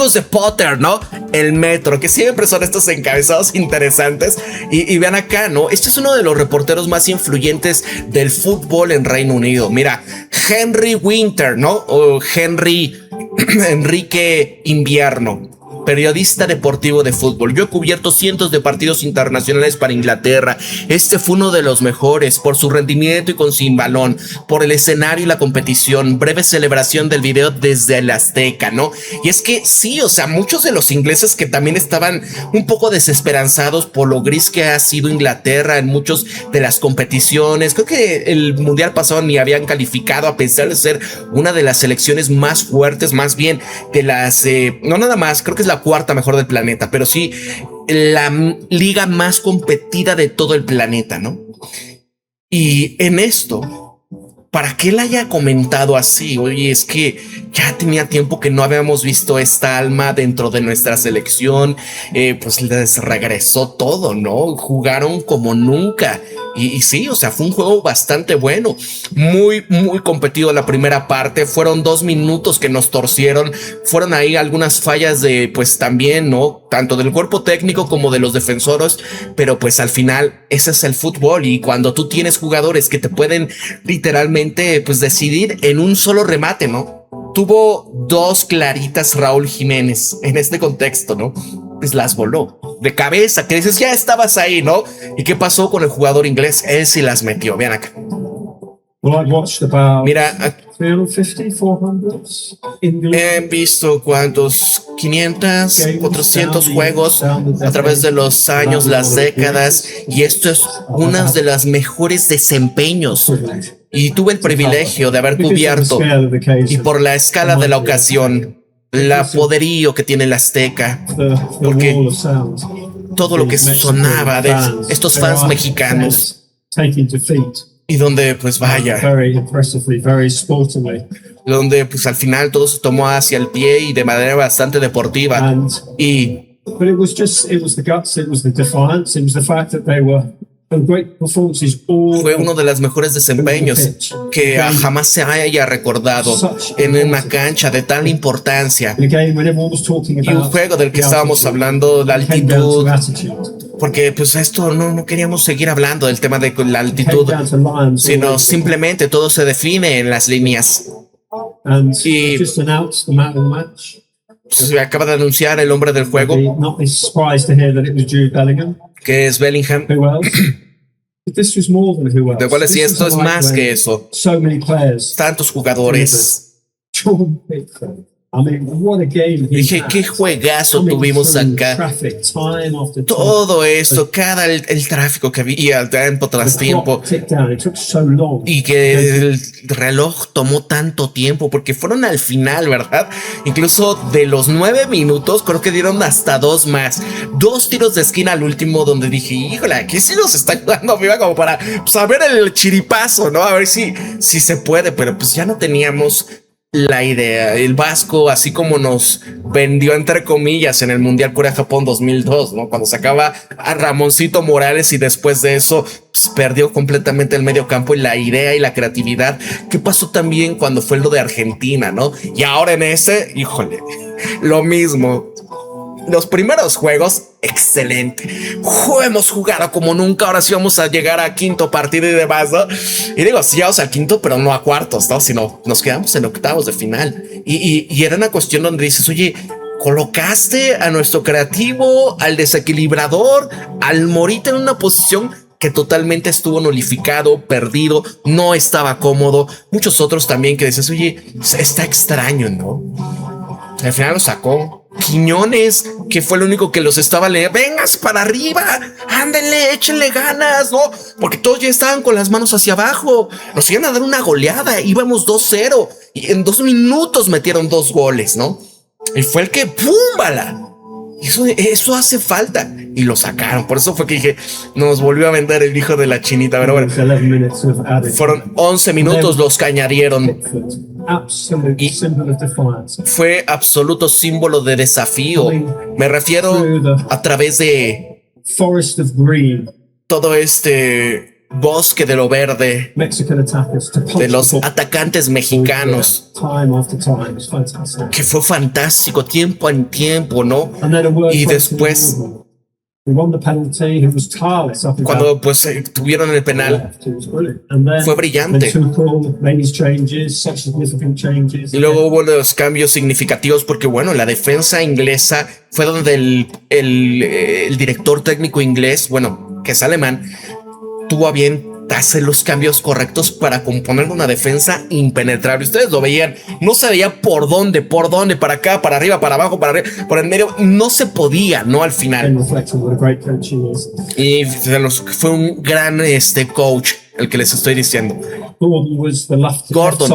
hijos de Potter, ¿no? El metro, que siempre son estos encabezados interesantes. Y vean acá, ¿no? Este es uno de los reporteros más influyentes del fútbol en Reino Unido. Mira, Henry Winter, ¿no? O Enrique Invierno, periodista deportivo de fútbol. Yo he cubierto cientos de partidos internacionales para Inglaterra. Este fue uno de los mejores por su rendimiento y con sin balón, por el escenario y la competición. Breve celebración del video desde el Azteca, ¿no? Y es que sí, o sea, muchos de los ingleses que también estaban un poco desesperanzados por lo gris que ha sido Inglaterra en muchas de las competiciones. Creo que el mundial pasado ni habían calificado, a pesar de ser una de las selecciones más fuertes, más bien de las, no nada más, creo que es la cuarta mejor del planeta, pero sí la liga más competida de todo el planeta, ¿no? Y en esto, para que él haya comentado así, oye, es que ya tenía tiempo que no habíamos visto esta alma dentro de nuestra selección, pues les regresó todo, ¿no? Jugaron como nunca. Y sí, o sea, fue un juego bastante bueno, muy competido la primera parte. Fueron 2 minutos que nos torcieron, fueron ahí algunas fallas de, pues también, ¿no? Tanto del cuerpo técnico como de los defensores, pero pues al final ese es el fútbol, y cuando tú tienes jugadores que te pueden literalmente, pues decidir en un solo remate, ¿no? Tuvo 2 claritas Raúl Jiménez en este contexto, ¿no? Pues las voló de cabeza, que dices, ya estabas ahí, ¿no? ¿Y qué pasó con el jugador inglés? Él sí las metió, vean acá. Mira, 350, 400 he visto cuántos, 500, 400 juegos a través de los años, las décadas, y esto es una de las mejores desempeños. Y tuve el privilegio de haber cubierto, y por la escala de la ocasión, el poderío que tiene el Azteca, porque todo lo que sonaba de estos fans mexicanos, y donde pues vaya, donde pues al final todo se tomó hacia el pie y de manera bastante deportiva. Y fue uno de los mejores desempeños que jamás se haya recordado en una cancha de tal importancia. Y un juego del que estábamos hablando, la altitud, porque pues esto no queríamos seguir hablando del tema de la altitud, sino simplemente todo se define en las líneas. Y pues, acaba de anunciar el hombre del juego, que es Bellingham. De cual sí, esto es más que eso. Tantos jugadores. Dije, qué juegazo tuvimos acá. Todo esto, el tráfico que había, tiempo tras tiempo, y que el reloj tomó tanto tiempo, porque fueron al final, ¿verdad? Incluso de los 9 minutos, creo que dieron hasta 2 más. 2 tiros de esquina al último, donde dije, híjole, aquí sí nos está jugando viva, como para saber el chiripazo, ¿no? A ver si se puede, pero pues ya no teníamos la idea. El Vasco, así como nos vendió entre comillas en el Mundial Corea-Japón 2002, ¿no? Cuando sacaba a Ramoncito Morales, y después de eso pues, perdió completamente el medio campo y la idea y la creatividad. ¿Qué pasó también cuando fue lo de Argentina, no? Y ahora en ese, híjole, lo mismo. Los primeros juegos, excelente. Hemos jugado como nunca. Ahora sí vamos a llegar a quinto partido y demás, ¿no? Y digo, sí, vamos al quinto, pero no a cuartos, ¿no? Sino nos quedamos en octavos de final. Y era una cuestión donde dices, oye, colocaste a nuestro creativo, al desequilibrador, al Morita en una posición que totalmente estuvo nulificado, perdido, no estaba cómodo. Muchos otros también que dices, oye, está extraño, ¿no? Al final lo sacó. Quiñones, que fue el único que los estaba leyendo. Vengas para arriba, ándenle, échenle ganas, ¿no? Porque todos ya estaban con las manos hacia abajo. Nos iban a dar una goleada, íbamos 2-0 y en 2 minutos metieron 2 goles, ¿no? Y fue el que ¡púmbala! Eso hace falta. Y lo sacaron. Por eso fue que dije, nos volvió a vender el hijo de la chinita. Pero bueno, fueron 11 minutos los que añadieron. Y fue absoluto símbolo de desafío. Me refiero a través de todo bosque de lo verde de los atacantes mexicanos, que fue fantástico tiempo en tiempo, ¿no? Y después, cuando pues tuvieron el penal, fue brillante. Y luego hubo los cambios significativos porque, bueno, la defensa inglesa fue donde el director técnico inglés, bueno, que es alemán, tuvo a bien hacer los cambios correctos para componer una defensa impenetrable. Ustedes lo veían, no se veía por dónde, para acá, para arriba, para abajo, para arriba, por el medio, no se podía, ¿no? Al final. Y fue un gran coach el que les estoy diciendo. Gordon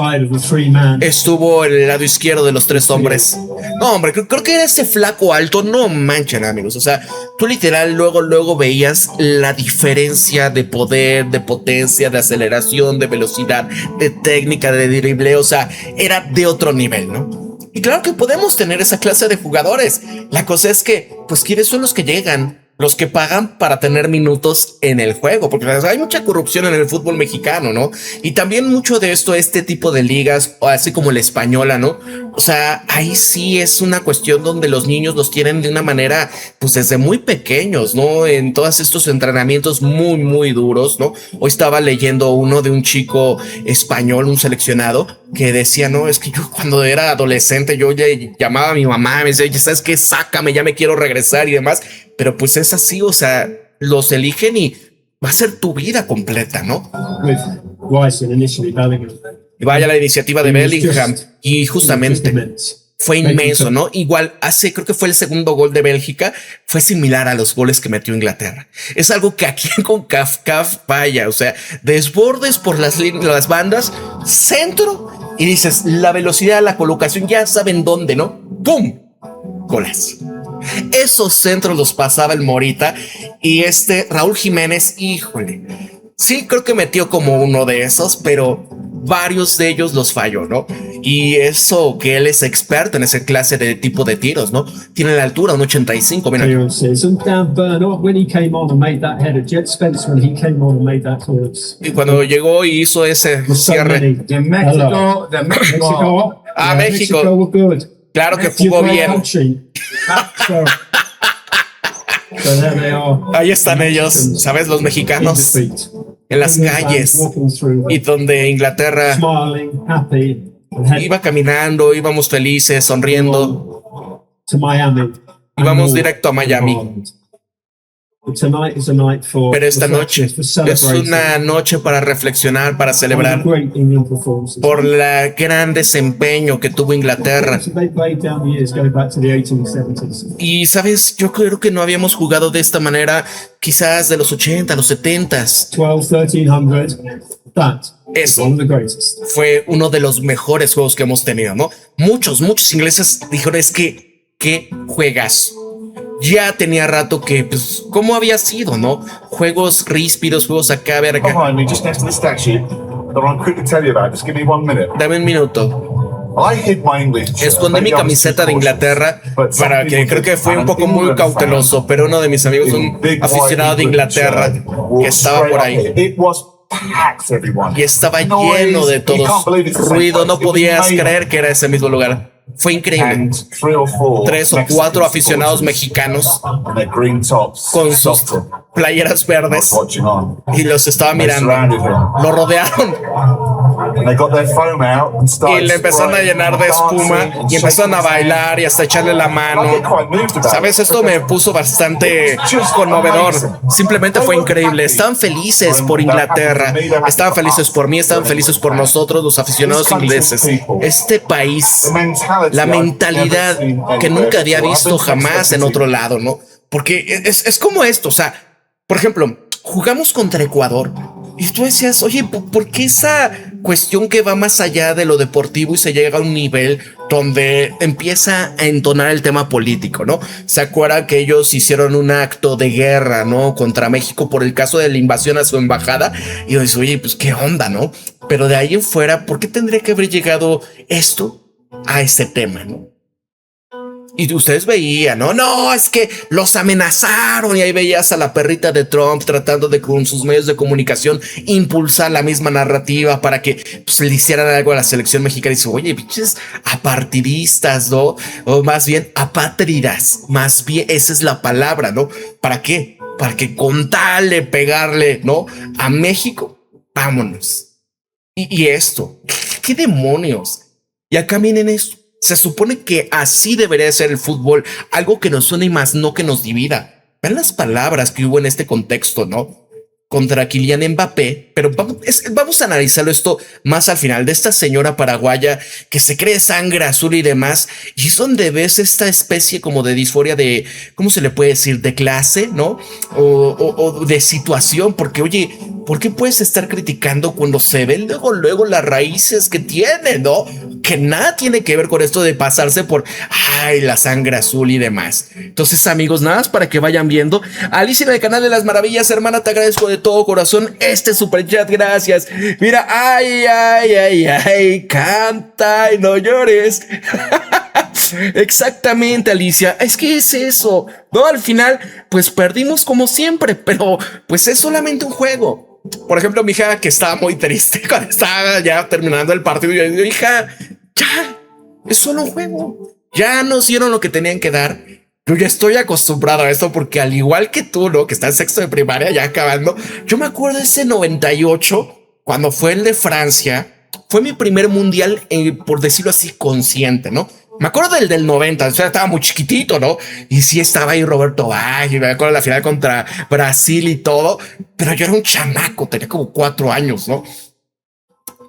estuvo en el lado izquierdo de los tres hombres. No, hombre, creo que era ese flaco alto. No manchen, amigos. O sea, tú literal luego veías la diferencia de poder, de potencia, de aceleración, de velocidad, de técnica, de dribleo. O sea, era de otro nivel, ¿no? Y claro que podemos tener esa clase de jugadores. La cosa es que, pues, ¿quiénes son los que llegan? Los que pagan para tener minutos en el juego, porque hay mucha corrupción en el fútbol mexicano, ¿no? Y también mucho de esto, este tipo de ligas, así como la española, ¿no? O sea, ahí sí es una cuestión donde los niños los tienen de una manera, pues desde muy pequeños, ¿no? En todos estos entrenamientos muy, muy duros, ¿no? Hoy estaba leyendo uno de un chico español, un seleccionado, que decía, no, es que yo cuando era adolescente, yo ya llamaba a mi mamá, me decía, ¿sabes qué? Sácame, ya me quiero regresar y demás. Pero pues es así, o sea, los eligen y va a ser tu vida completa, ¿no? Y vaya la iniciativa de Bellingham y justamente fue inmenso, ¿no? Igual creo que fue el segundo gol de Bélgica, fue similar a los goles que metió Inglaterra. Es algo que aquí en CONCACAF vaya, o sea, desbordes por las bandas, centro y dices, la velocidad, la colocación, ya saben dónde, ¿no? ¡Pum! Goles. Esos centros los pasaba el Morita y Raúl Jiménez, híjole, sí creo que metió como uno de esos, pero varios de ellos los falló, ¿no? Y eso que él es experto en ese clase de tipo de tiros, ¿no? Tiene la altura, un 85, mira. Y cuando llegó y hizo ese cierre. México. Claro que jugó bien. Ahí están ellos, ¿sabes? Los mexicanos en las calles y donde Inglaterra iba caminando, íbamos felices, sonriendo. Íbamos directo a Miami. Pero esta noche es una noche para reflexionar, para celebrar por el gran desempeño que tuvo Inglaterra. Y sabes, yo creo que no habíamos jugado de esta manera quizás de los 80, los 70s. Eso fue uno de los mejores juegos que hemos tenido, ¿no? Muchos ingleses dijeron, es que qué juegas. Ya tenía rato que, pues, ¿cómo había sido, no? Juegos ríspidos, juegos acá, ver acá. Dame un minuto. Escondí mi camiseta de Inglaterra para que creo que fue un poco muy cauteloso, pero uno de mis amigos, un aficionado de Inglaterra, que estaba por ahí. Y estaba lleno de todos. Ruido, no podías creer que era ese mismo lugar. Fue increíble. 3 o 4 aficionados mexicanos con sus playeras verdes y los estaba mirando. Lo rodearon y le empezaron a llenar de espuma y empezaron a bailar y hasta echarle la mano. Sabes, esto me puso bastante conmovedor. Simplemente fue increíble. Estaban felices por Inglaterra, estaban felices por mí, estaban felices por nosotros, los aficionados ingleses. Este país, la mentalidad que nunca había visto jamás en otro lado, ¿no? Porque es como esto, o sea, por ejemplo, jugamos contra Ecuador y tú decías, oye, ¿por qué esa cuestión que va más allá de lo deportivo y se llega a un nivel donde empieza a entonar el tema político, ¿no? ¿Se acuerdan que ellos hicieron un acto de guerra, ¿no? Contra México por el caso de la invasión a su embajada? Y yo decía, oye, pues qué onda, ¿no? Pero de ahí en fuera, ¿por qué tendría que haber llegado esto a ese tema, ¿no? Y ustedes veían, no, es que los amenazaron y ahí veías a la perrita de Trump tratando de con sus medios de comunicación impulsar la misma narrativa para que pues, le hicieran algo a la selección mexicana. Y dice, oye, biches apartidistas, ¿no? O más bien apátridas, más bien esa es la palabra, ¿no? ¿Para qué? Para que con tal de pegarle, ¿no? A México, vámonos. Y esto, ¿qué demonios? Y acá miren esto. Se supone que así debería ser el fútbol, algo que nos suene y más no que nos divida. Vean las palabras que hubo en este contexto, ¿no? Contra Kylian Mbappé, pero vamos a analizarlo esto más al final, de esta señora paraguaya que se cree sangre azul y demás, y es donde ves esta especie como de disforia de, ¿cómo se le puede decir? De clase, ¿no? O de situación, porque oye, ¿por qué puedes estar criticando cuando se ven luego las raíces que tiene, ¿no? Que nada tiene que ver con esto de pasarse por, ay, la sangre azul y demás. Entonces, amigos, nada más para que vayan viendo. Alicia del canal de las maravillas, hermana, te agradezco de todo corazón este super chat, gracias. Mira, ay, canta y no llores. Exactamente, Alicia, es que es eso, ¿no? Al final, pues perdimos como siempre, pero pues es solamente un juego. Por ejemplo, mi hija que estaba muy triste cuando estaba ya terminando el partido, yo digo, hija, ya, es solo un juego. Ya nos dieron lo que tenían que dar. Yo ya estoy acostumbrado a esto porque al igual que tú, ¿no? Que está en sexto de primaria ya acabando. Yo me acuerdo de ese 98, cuando fue el de Francia. Fue mi primer mundial, por decirlo así, consciente, ¿no? Me acuerdo del 90, o sea, estaba muy chiquitito, ¿no? Y sí estaba ahí Roberto Baggio, me acuerdo de la final contra Brasil y todo, pero yo era un chamaco, tenía como 4 años, ¿no?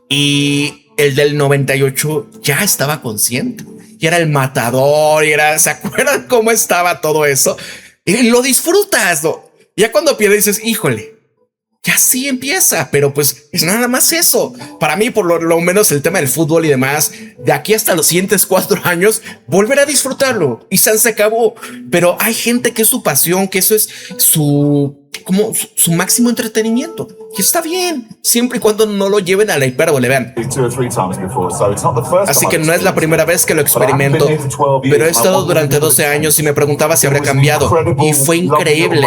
Y el del 98 ya estaba consciente. Y era el matador, y era, ¿se acuerdan cómo estaba todo eso? Y lo disfrutas, ¿no? Ya cuando pierdes dices, híjole, ya sí empieza, pero pues es nada más eso. Para mí, por lo menos el tema del fútbol y demás, de aquí hasta los siguientes 4 años, volver a disfrutarlo y se acabó. Pero hay gente que es su pasión, que eso es su máximo entretenimiento. Y está bien, siempre y cuando no lo lleven a la hipérbole, vean. Así que no es la primera vez que lo experimento, pero he estado durante 12 años y me preguntaba si habría cambiado. Y fue increíble.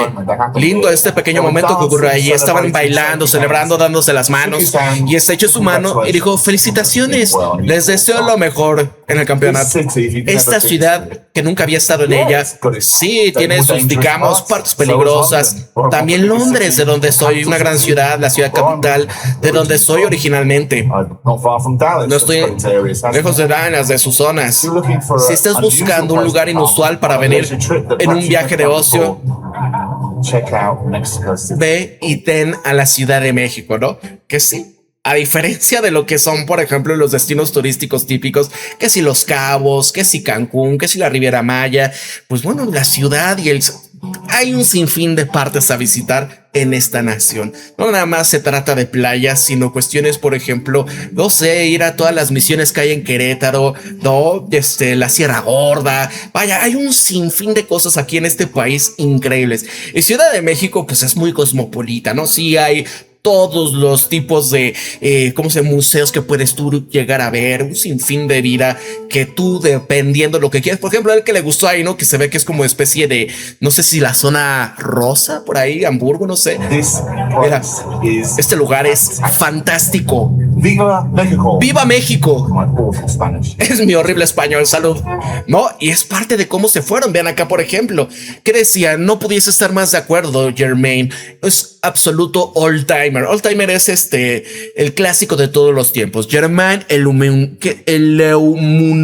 Lindo este pequeño momento que ocurrió ahí. Estaban bailando, celebrando, dándose las manos. Y echó su mano y dijo, felicitaciones, les deseo lo mejor en el campeonato. Esta ciudad que nunca había estado en ella, sí, tiene sus, digamos, partes peligrosas. También Londres, de donde estoy, una gran ciudad, la ciudad capital, de donde soy originalmente. No estoy lejos de Dallas, de sus zonas. Si estás buscando un lugar inusual para venir en un viaje de ocio, ve y ten a la Ciudad de México, ¿no? Que sí. A diferencia de lo que son, por ejemplo, los destinos turísticos típicos, que si Los Cabos, que si Cancún, que si la Riviera Maya, pues bueno, la ciudad y hay un sinfín de partes a visitar en esta nación. No nada más se trata de playas, sino cuestiones, por ejemplo, no sé, ir a todas las misiones que hay en Querétaro, no, la Sierra Gorda. Vaya, hay un sinfín de cosas aquí en este país increíbles. Y Ciudad de México, pues es muy cosmopolita, ¿no? Sí hay todos los tipos de museos que puedes tú llegar a ver, un sinfín de vida que tú, dependiendo de lo que quieras. Por ejemplo, el que le gustó ahí, ¿no? Que se ve que es como especie de, no sé si la zona rosa por ahí, Hamburgo, no sé. Mira, este lugar es fantástico. ¡Viva México! ¡Viva México! Es mi horrible español, salud. ¿No? Y es parte de cómo se fueron. Vean acá, por ejemplo, que decía, no pudiese estar más de acuerdo, Jermaine. Es absoluto all-timer. All-timer es el clásico de todos los tiempos. Germain Elumunor.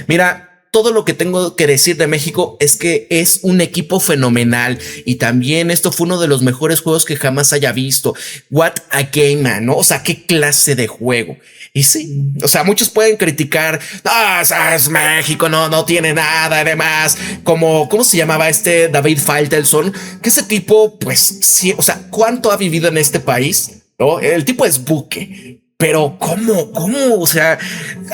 Mira, todo lo que tengo que decir de México es que es un equipo fenomenal y también esto fue uno de los mejores juegos que jamás haya visto. What a game, man, ¿no? O sea, qué clase de juego. Y sí, o sea, muchos pueden criticar, o sea, es México, no tiene nada, además, ¿cómo se llamaba David Faitelson? Que ese tipo, pues sí, o sea, ¿cuánto ha vivido en este país? ¿No? El tipo es buque. Pero ¿cómo? O sea,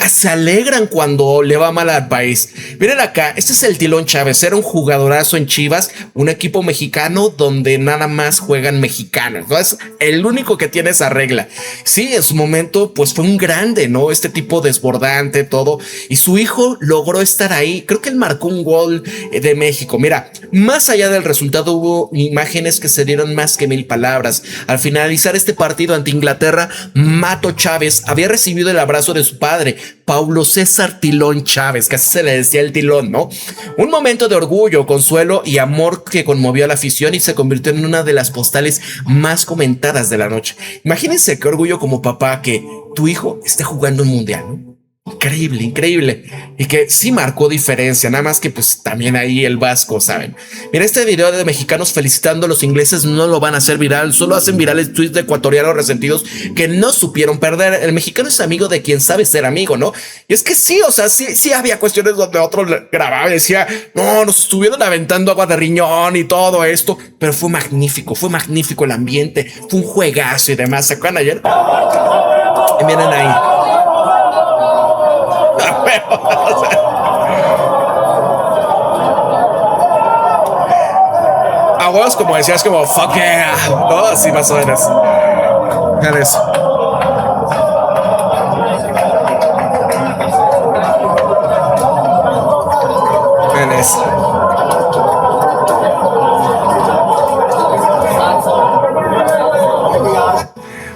se alegran cuando le va mal al país. Miren acá, este es el Tilón Chávez, era un jugadorazo en Chivas, un equipo mexicano donde nada más juegan mexicanos, ¿no? Es el único que tiene esa regla. Sí, en su momento, pues fue un grande, ¿no? Este tipo desbordante, todo. Y su hijo logró estar ahí. Creo que él marcó un gol de México. Mira, más allá del resultado, hubo imágenes que se dieron más que 1000 palabras. Al finalizar este partido ante Inglaterra, Mato Chávez había recibido el abrazo de su padre, Paulo César Tilón Chávez, que así se le decía el Tilón, ¿no? Un momento de orgullo, consuelo y amor que conmovió a la afición y se convirtió en una de las postales más comentadas de la noche. Imagínense qué orgullo como papá que tu hijo esté jugando un mundial, ¿no? Increíble, increíble. Y que sí marcó diferencia, nada más que pues también ahí el Vasco, ¿saben? Mira, este video de mexicanos felicitando a los ingleses no lo van a hacer viral, solo hacen virales tweets de ecuatorianos resentidos que no supieron perder. El mexicano es amigo de quien sabe ser amigo, ¿no? Y es que sí, o sea, sí había cuestiones donde otro grababa y decía, no, nos estuvieron aventando agua de riñón y todo esto, pero fue magnífico el ambiente, fue un juegazo y demás. ¿Se acuerdan ayer? Y miren ahí. A huevos, como decías, como fuck yeah, ¿no? Así más o menos. Vean eso. Vean eso.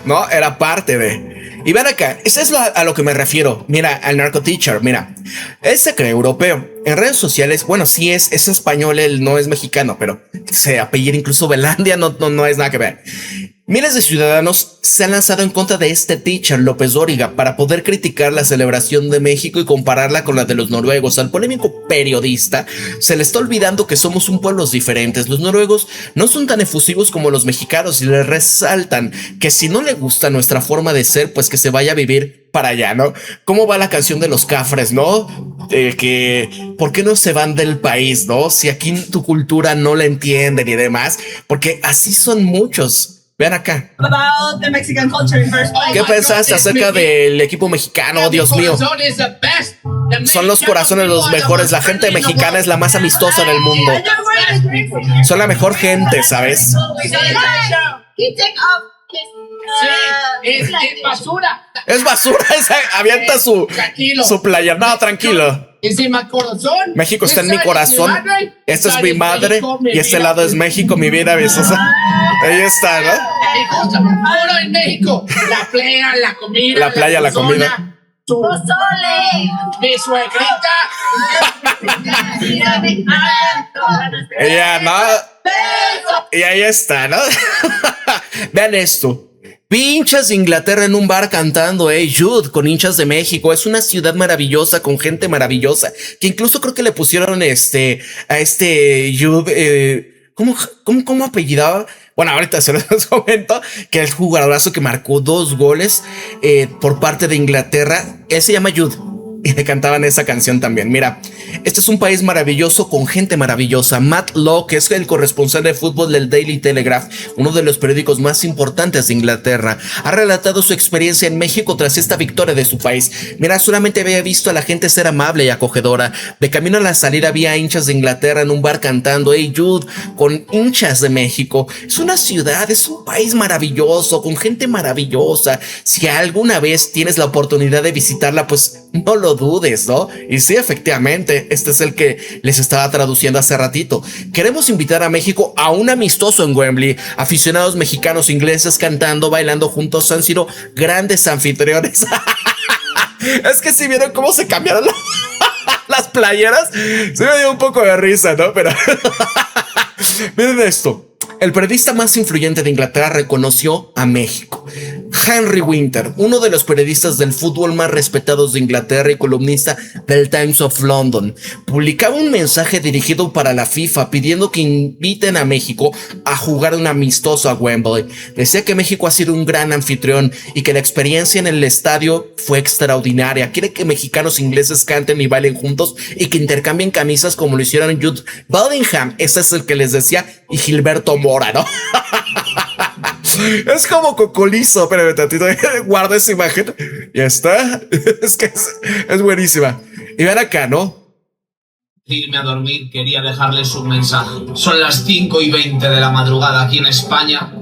No, era parte de. Y ven acá, eso es a lo que me refiero. Mira, al narco teacher, mira, él se cree europeo. En redes sociales, bueno, sí es español, él no es mexicano, pero se apellida incluso Belandia, no es nada que ver. Miles de ciudadanos se han lanzado en contra de este teacher López Dóriga para poder criticar la celebración de México y compararla con la de los noruegos. Al polémico periodista se le está olvidando que somos un pueblo diferentes. Los noruegos no son tan efusivos como los mexicanos y le resaltan que si no le gusta nuestra forma de ser, pues que se vaya a vivir para allá, ¿no? ¿Cómo va la canción de los Cafres, no? Que ¿por qué no se van del país, no? Si aquí tu cultura no la entienden y demás, porque así son muchos. Vean acá. ¿Qué pensaste acerca del equipo mexicano? Dios mío. Son los corazones los mejores. La gente mexicana es la más amistosa en el mundo. Son la mejor gente, ¿sabes? Es basura. Es basura. Avienta su playa. No, tranquilo. Es en mi corazón. México está en mi corazón. Esta es mi madre. Y este lado es México, mi vida. Ahí está, ¿no? Ahora en México. La playa, la comida. La playa, la comida. Mi suegrita. Ella, ¿no? Y ahí está, ¿no? Vean esto. Vi hinchas de Inglaterra en un bar cantando Jude con hinchas de México. Es una ciudad maravillosa con gente maravillosa que incluso creo que le pusieron a este Jude, ¿cómo apellidaba? Bueno, ahorita se los comento que el jugadorazo que marcó 2 goles por parte de Inglaterra, él se llama Jude. Y le cantaban esa canción también. Mira, este es un país maravilloso con gente maravillosa. Matt Law, que es el corresponsal de fútbol del Daily Telegraph, uno de los periódicos más importantes de Inglaterra, ha relatado su experiencia en México tras esta victoria de su país. Mira, solamente había visto a la gente ser amable y acogedora. De camino a la salida había hinchas de Inglaterra en un bar cantando Hey Jude con hinchas de México. Es una ciudad, es un país maravilloso con gente maravillosa. Si alguna vez tienes la oportunidad de visitarla, pues no lo dudes, ¿no? Y sí, efectivamente, este es el que les estaba traduciendo hace ratito. Queremos invitar a México a un amistoso en Wembley. Aficionados mexicanos, ingleses cantando, bailando juntos han sido grandes anfitriones. Es que si vieron cómo se cambiaron las playeras, se me dio un poco de risa, ¿no? Pero miren esto. El periodista más influyente de Inglaterra reconoció a México. Henry Winter, uno de los periodistas del fútbol más respetados de Inglaterra y columnista del Times of London, publicaba un mensaje dirigido para la FIFA pidiendo que inviten a México a jugar un amistoso a Wembley. Decía que México ha sido un gran anfitrión y que la experiencia en el estadio fue extraordinaria. Quiere que mexicanos e ingleses canten y bailen juntos y que intercambien camisas como lo hicieron Jude Bellingham, ese es el que les decía, y Gilberto Mora, ¿no? Es como Cocolizo, pero tantito, guarda esa imagen. Ya está. Es que es buenísima. Y vean acá, ¿no? Irme a dormir, quería dejarles un mensaje. Son las 5:20 de la madrugada aquí en España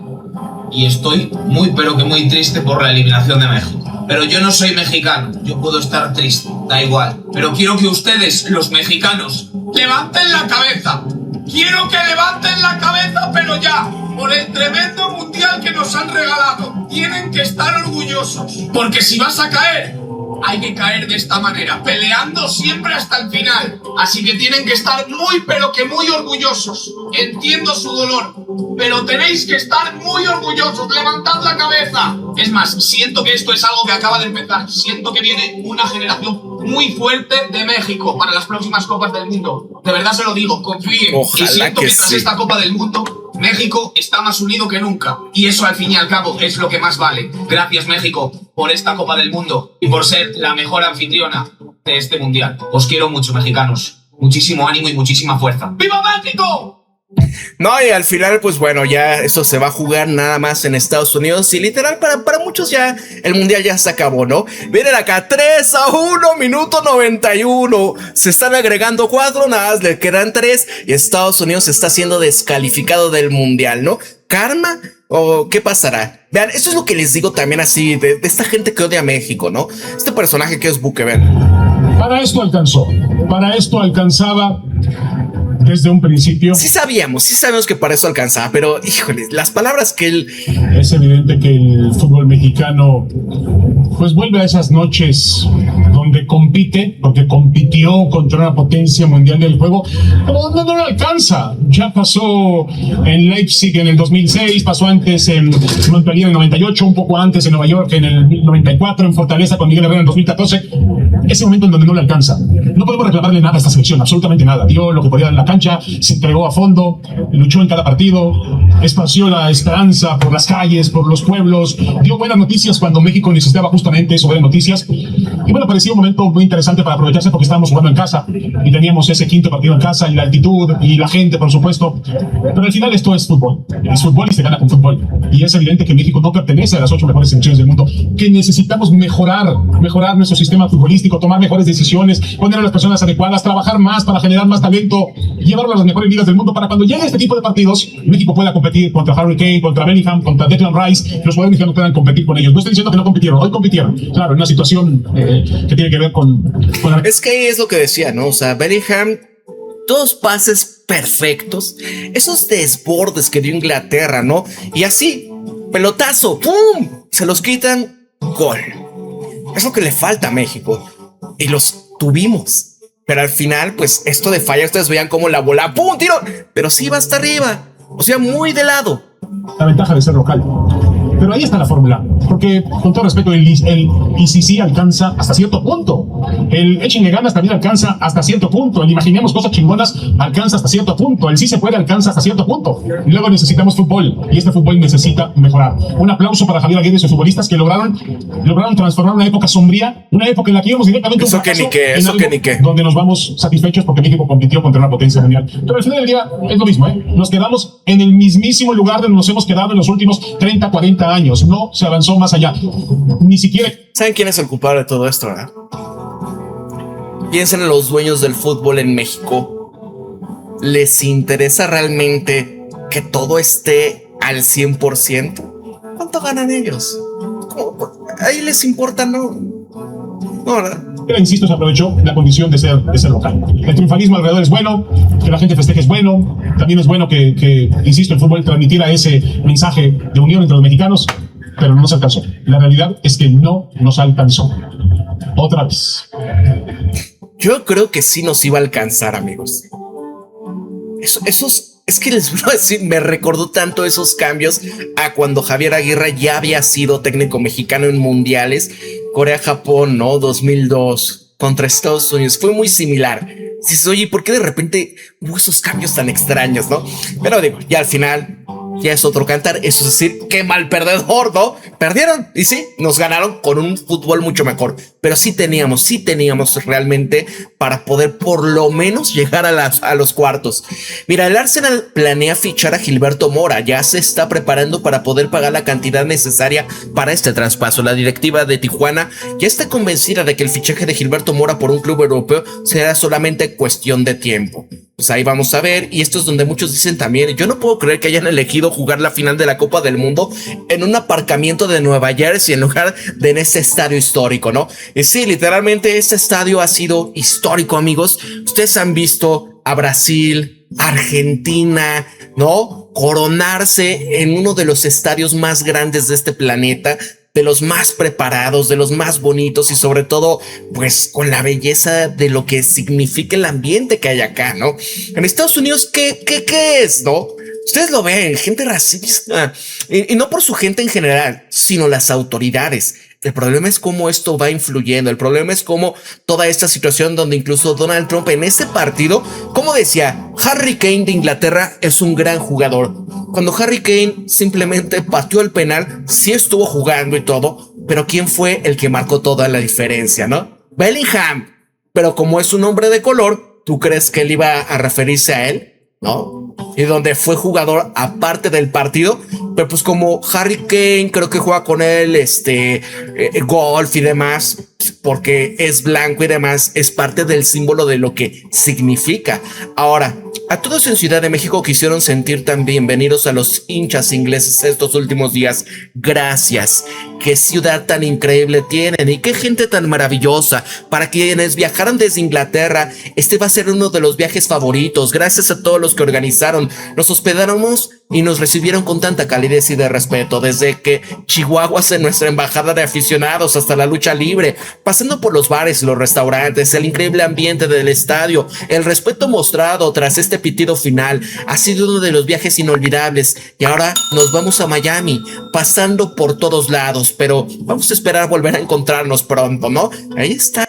y estoy muy pero que muy triste por la eliminación de México. Pero yo no soy mexicano, yo puedo estar triste, da igual. Pero quiero que ustedes, los mexicanos, levanten la cabeza. Quiero que levanten la cabeza, pero ya, por el tremendo mundial que nos han regalado. Tienen que estar orgullosos, porque si vas a caer, hay que caer de esta manera, peleando siempre hasta el final. Así que tienen que estar muy, pero que muy orgullosos. Entiendo su dolor, pero tenéis que estar muy orgullosos. Levantad la cabeza. Es más, siento que esto es algo que acaba de empezar. Siento que viene una generación muy fuerte de México para las próximas Copas del Mundo. De verdad se lo digo, confíen. Ojalá y siento que que tras sí. esta Copa del Mundo, México está más unido que nunca. Y eso, al fin y al cabo, es lo que más vale. Gracias, México, por esta Copa del Mundo y por ser la mejor anfitriona de este mundial. Os quiero mucho, mexicanos. Muchísimo ánimo y muchísima fuerza. ¡Viva México! No, y al final, pues bueno, ya esto se va a jugar nada más en Estados Unidos. Y literal, para muchos ya el mundial ya se acabó, ¿no? Miren acá, 3-1, minuto 91. Se están agregando 4, nada más le quedan 3. Y Estados Unidos está siendo descalificado del mundial, ¿no? ¿Karma? ¿O qué pasará? Vean, eso es lo que les digo también así, de esta gente que odia a México, ¿no? Este personaje que es Buque, vean. Para esto alcanzó. Para esto alcanzaba desde un principio. Sí sabíamos que para eso alcanzaba, pero híjole, las palabras que él... Es evidente que el fútbol mexicano pues vuelve a esas noches donde compite, porque compitió contra una potencia mundial del juego, pero no lo alcanza. Ya pasó en Leipzig en el 2006, pasó antes en Montpellier en el 98, un poco antes en Nueva York en el 94, en Fortaleza con Miguel Herrera en el 2014. Ese momento en donde no le alcanza. No podemos reclamarle nada a esta selección, absolutamente nada. Dio lo que podía en la cancha, se entregó a fondo, luchó en cada partido, esparció la esperanza por las calles, por los pueblos, dio buenas noticias cuando México necesitaba justamente eso, buenas noticias. Y bueno, parecía un momento muy interesante para aprovecharse porque estábamos jugando en casa y teníamos ese quinto partido en casa y la altitud y la gente, por supuesto. Pero al final esto es fútbol y se gana con fútbol. Y es evidente que México no pertenece a las 8 mejores selecciones del mundo, que necesitamos mejorar nuestro sistema futbolístico, tomar mejores decisiones, poner a las personas adecuadas, trabajar más para generar más talento, llevarlo a las mejores ligas del mundo para cuando llegue este tipo de partidos, México pueda competir contra Harry Kane, contra Bellingham, contra Declan Rice, los jugadores mexicanos puedan competir con ellos. No estoy diciendo que no compitieron, hoy compitieron, claro, en una situación que tiene que ver con la... Es que ahí es lo que decía, ¿no? O sea, Bellingham, dos pases perfectos, esos desbordes que dio Inglaterra, ¿no? Y así, pelotazo, ¡pum! Se los quitan, gol. Es lo que le falta a México. Y los tuvimos. Pero al final, pues esto de falla, ustedes veían como la bola, ¡pum! Tiro. Pero sí va hasta arriba. O sea, muy de lado. La ventaja de ser local. Pero ahí está la fórmula, porque con todo respeto, el ICC alcanza hasta cierto punto. El échenle ganas también alcanza hasta cierto punto. El imaginemos cosas chingonas alcanza hasta cierto punto. El sí se puede alcanza hasta cierto punto. Y luego necesitamos fútbol, y este fútbol necesita mejorar. Un aplauso para Javier Aguirre y sus futbolistas que lograron transformar una época sombría, una época en la que íbamos directamente eso que ni qué, eso que ni qué. Donde nos vamos satisfechos porque México compitió contra una potencia mundial. Pero al final del día es lo mismo, ¿eh? Nos quedamos en el mismísimo lugar donde nos hemos quedado en los últimos 30, 40 años. No se avanzó más allá. Ni siquiera... ¿Saben quién es el culpable de todo esto, verdad? Piensen en los dueños del fútbol en México. ¿Les interesa realmente que todo esté al 100%? ¿Cuánto ganan ellos? Ahí les importa, ¿no? No, ¿verdad? Pero insisto, se aprovechó la condición de ser local. El triunfalismo alrededor es bueno, que la gente festeje es bueno, también es bueno que insisto, el fútbol transmitiera ese mensaje de unión entre los mexicanos, pero no nos alcanzó. La realidad es que no nos alcanzó. Otra vez. Yo creo que sí nos iba a alcanzar, amigos. Es que les voy a decir, me recordó tanto esos cambios a cuando Javier Aguirre ya había sido técnico mexicano en mundiales. Corea-Japón, ¿no? 2002 contra Estados Unidos. Fue muy similar. Dices, oye, ¿por qué de repente hubo esos cambios tan extraños, no? Pero digo, ya al final ya es otro cantar. Eso es decir, qué mal perdedor, ¿no? Perdieron y sí, nos ganaron con un fútbol mucho mejor, pero sí teníamos realmente para poder por lo menos llegar a los cuartos. Mira, el Arsenal planea fichar a Gilberto Mora, ya se está preparando para poder pagar la cantidad necesaria para este traspaso. La directiva de Tijuana ya está convencida de que el fichaje de Gilberto Mora por un club europeo será solamente cuestión de tiempo. Pues ahí vamos a ver, y esto es donde muchos dicen también, yo no puedo creer que hayan elegido jugar la final de la Copa del Mundo en un aparcamiento de Nueva Jersey en lugar de en ese estadio histórico, ¿no? Y sí, literalmente este estadio ha sido histórico, amigos. Ustedes han visto a Brasil, Argentina, ¿no? Coronarse en uno de los estadios más grandes de este planeta, de los más preparados, de los más bonitos y sobre todo, pues con la belleza de lo que significa el ambiente que hay acá, ¿no? En Estados Unidos, ¿qué es, no? Ustedes lo ven, gente racista, y no por su gente en general, sino las autoridades. El problema es cómo esto va influyendo. El problema es cómo toda esta situación donde incluso Donald Trump en ese partido, como decía, Harry Kane de Inglaterra es un gran jugador. Cuando Harry Kane simplemente pateó el penal, sí estuvo jugando y todo, pero ¿quién fue el que marcó toda la diferencia, no? Bellingham. Pero como es un hombre de color, ¿tú crees que él iba a referirse a él? ¿No? Y donde fue jugador aparte del partido, pero pues como Harry Kane creo que juega con él golf y demás, porque es blanco y demás, es parte del símbolo de lo que significa. Ahora, a todos en Ciudad de México quisieron sentir tan bienvenidos a los hinchas ingleses estos últimos días. Gracias. Qué ciudad tan increíble tienen y qué gente tan maravillosa. Para quienes viajaron desde Inglaterra, este va a ser uno de los viajes favoritos. Gracias a todos los que organizaron. Nos hospedamos y nos recibieron con tanta calidez y de respeto, desde que Chihuahuas en nuestra embajada de aficionados hasta la lucha libre, pasando por los bares y los restaurantes, el increíble ambiente del estadio, el respeto mostrado tras este pitido final. Ha sido uno de los viajes inolvidables y ahora nos vamos a Miami, pasando por todos lados, pero vamos a esperar volver a encontrarnos pronto, ¿no? Ahí está.